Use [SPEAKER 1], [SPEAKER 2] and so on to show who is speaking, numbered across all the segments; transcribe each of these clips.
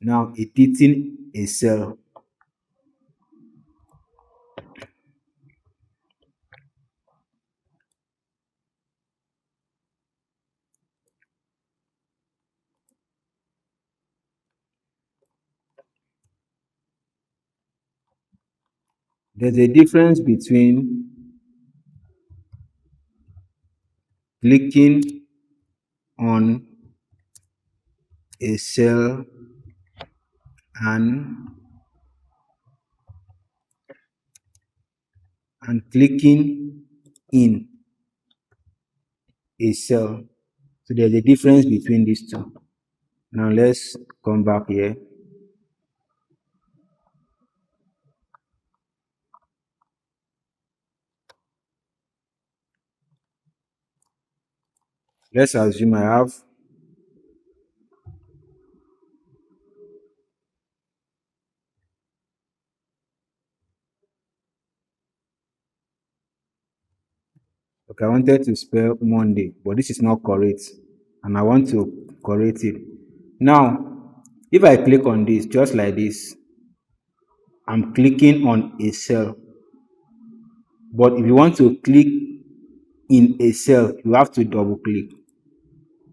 [SPEAKER 1] Now editing a cell. There's a difference between clicking on a cell and clicking in a cell. So there's a difference between these two. Now let's come back here. Let's assume I have okay, I wanted to spell Monday, but this is not correct, and I want to correct it. Now, if I click on this just like this, I'm clicking on a cell. But if you want to click in a cell, you have to double click.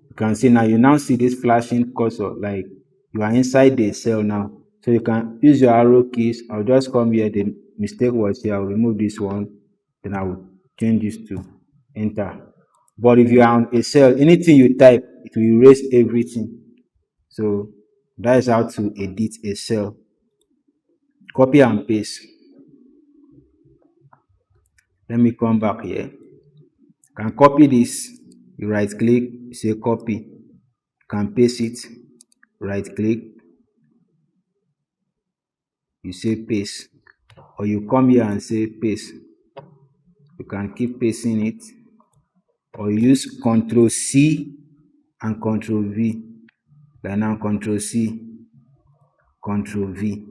[SPEAKER 1] You can see now, you now see this flashing cursor like you are inside the cell now. So you can use your arrow keys. I'll just come here. The mistake was here. I'll remove this one. Then I will change this to enter. But if you are on a cell, anything you type, it will erase everything. So that is how to edit a cell. Copy and paste. Let me come back here. You can copy this. You right click, you say copy. You can paste it. Right click, you say paste. Or you come here and say paste. You can keep pasting it. Or use Ctrl C and Ctrl V. Like now, Ctrl C, Ctrl V.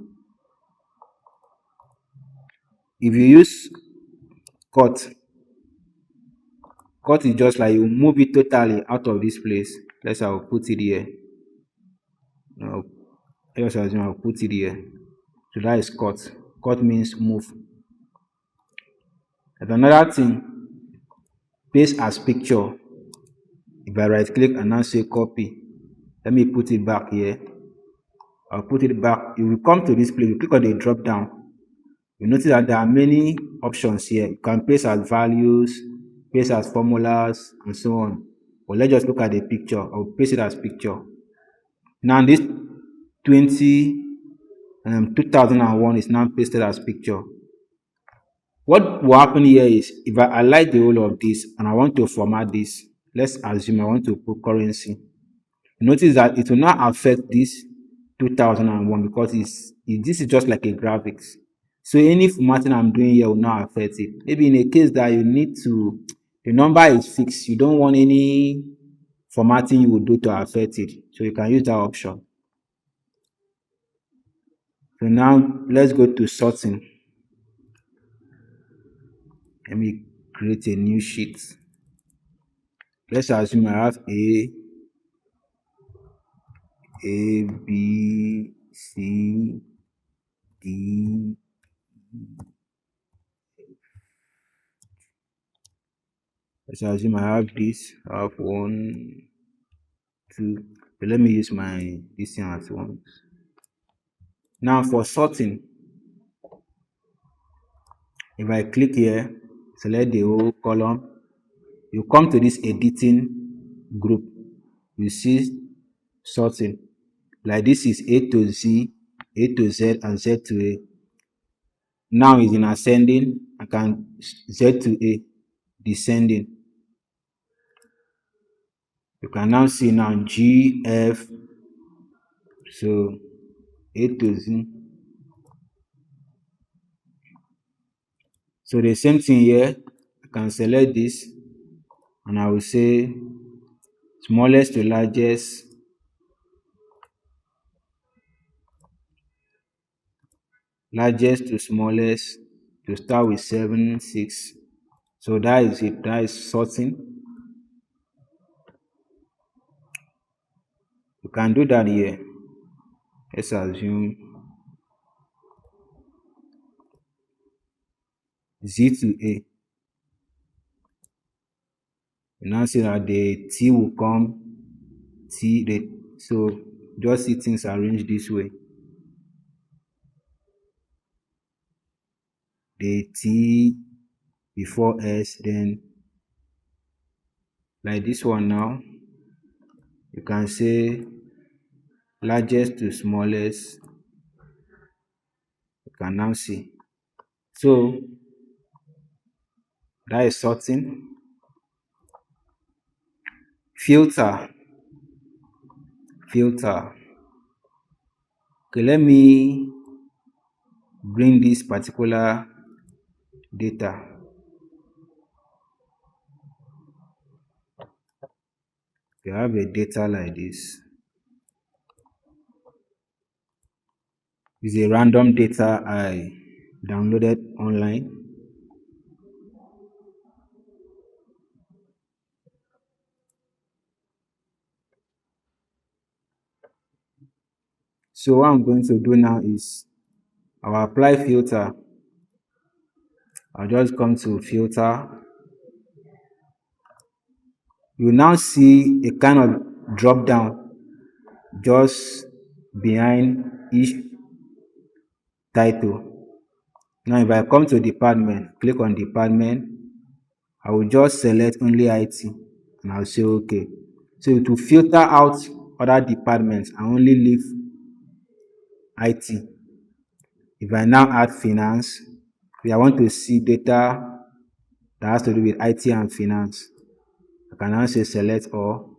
[SPEAKER 1] If you use cut is just like you move it totally out of this place. Let's say I'll put it here. No, let's assume I'll put it here. So that is cut. Cut means move. And another thing, paste as picture. If I right click and now say copy, let me put it back here. I'll put it back. You will come to this place, you click on the drop down. You notice that there are many options here. You can paste as values, paste as formulas, and so on. But let's just look at the picture. I'll paste it as picture. Now this 2001 is now pasted as picture. What will happen here is if I highlight the whole of this and I want to format this, let's assume I want to put currency. Notice that it will not affect this 2001 because this is just like a graphics. So any formatting I'm doing here will not affect it. Maybe in a case that you need to, the number is fixed, you don't want any formatting you will do to affect it. So you can use that option. So now let's go to sorting. Let me create a new sheet. Let's assume I have A, B, C, D. Let's assume I have this. I have 1, 2. But let me use my this thing at once. Now for sorting, if I click here, select the whole column, you come to this editing group. You see sorting. Like this is A to Z, A to Z, and Z to A. Now is in ascending. I can Z to A, descending. You can now see now G, F, so A to Z. So the same thing here, I can select this and I will say smallest to largest, largest to smallest, to start with 7, 6. So that is it, that is sorting. You can do that here. Let's assume Z to A. You now see that the T will come, so just see things arranged this way. The T before S, then like this one now, you can say largest to smallest, you can now see. So that is sorting. Filter, filter. Okay, let me bring this particular data. You have a data like this. It's a random data I downloaded online. So what I'm going to do now is I'll apply filter. I'll just come to filter. You now see a kind of drop down just behind each title. Now if I come to department, click on department, I will just select only IT and I'll say okay. So it will filter out other departments and only leave IT. If I now add finance, if I want to see data that has to do with IT and finance, I can now say select all.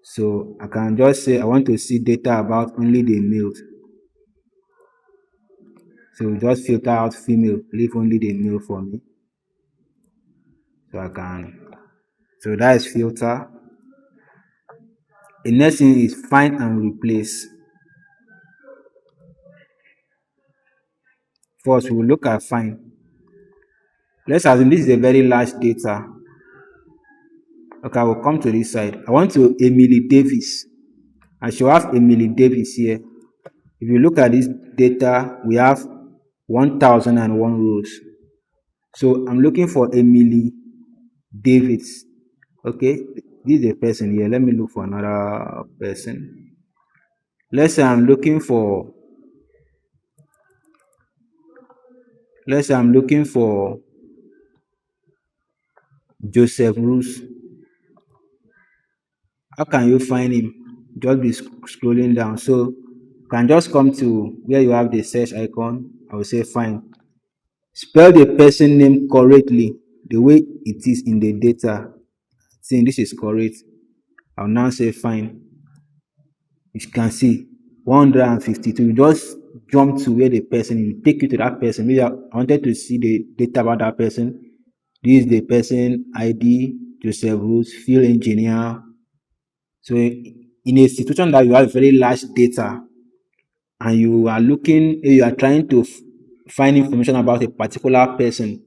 [SPEAKER 1] So I can just say I want to see data about only the males. So just filter out female, leave only the male for me. So I can, so that is filter. The next thing is find and replace. First, we will look at find. Let's assume this is a very large data. Okay, I will come to this side. I want to Emily Davis. I should have Emily Davis here. If you look at this data, we have 1001 rows. So I'm looking for Emily Davis. Okay, this is a person here. Let me look for another person. Let's say I'm looking for, let's say I'm looking for Joseph Roos. How can you find him? Just be scrolling down. So you can just come to where you have the search icon. I will say find. Spell the person name correctly, the way it is in the data. Saying this is correct. I'll now say find. You can see 152. You just jump to where the person is, take you to that person. Maybe I wanted to see the data about that person. This is the person ID, Joseph Roos, field engineer. So in a situation that you have very large data and you are looking, you are trying to find information about a particular person,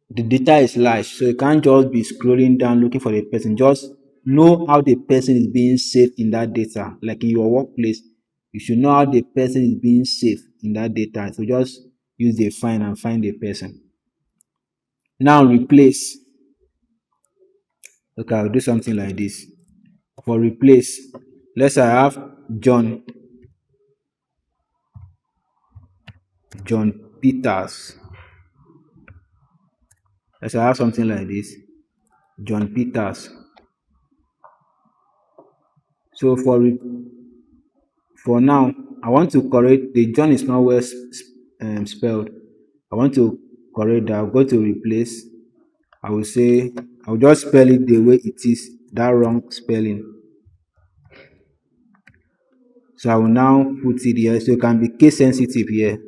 [SPEAKER 1] the data is large, so you can't just be scrolling down looking for the person. Just know how the person is being saved in that data. Like in your workplace, you should know how the person is being saved in that data. So just use the find and find the person. Now replace. Okay, I'll do something like this. For replace, let's say I have John Peters. Let's say I have something like this. John Peters. So for now, I want to correct the John is not well spelled. I want to correct that. I'll go to replace. I will say I'll just spell it the way it is, that wrong spelling. So I will now put it here so it can be case sensitive here.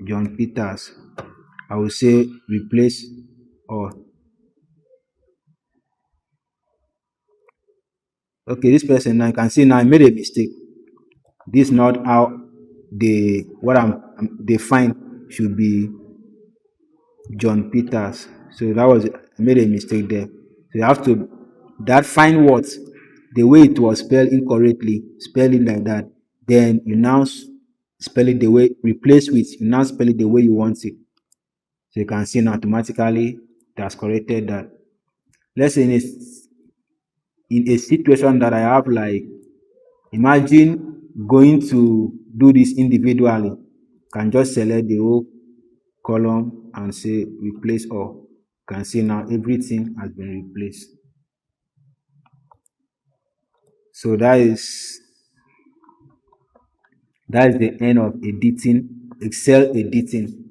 [SPEAKER 1] John Peters. I will say replace all. Okay, this person now you can see now I made a mistake. This is not how the what they find should be John Peters. So that was I made a mistake there. So you have to that find what the way it was spelled incorrectly, spell it like that. Then you now spell it the way, replace with, you now spell it the way you want it. So you can see now automatically it has corrected that. Let's say in a situation that I have, like, imagine going to do this individually, can just select the whole column and say replace all. You can see now everything has been replaced. So that is the end of editing, Excel editing.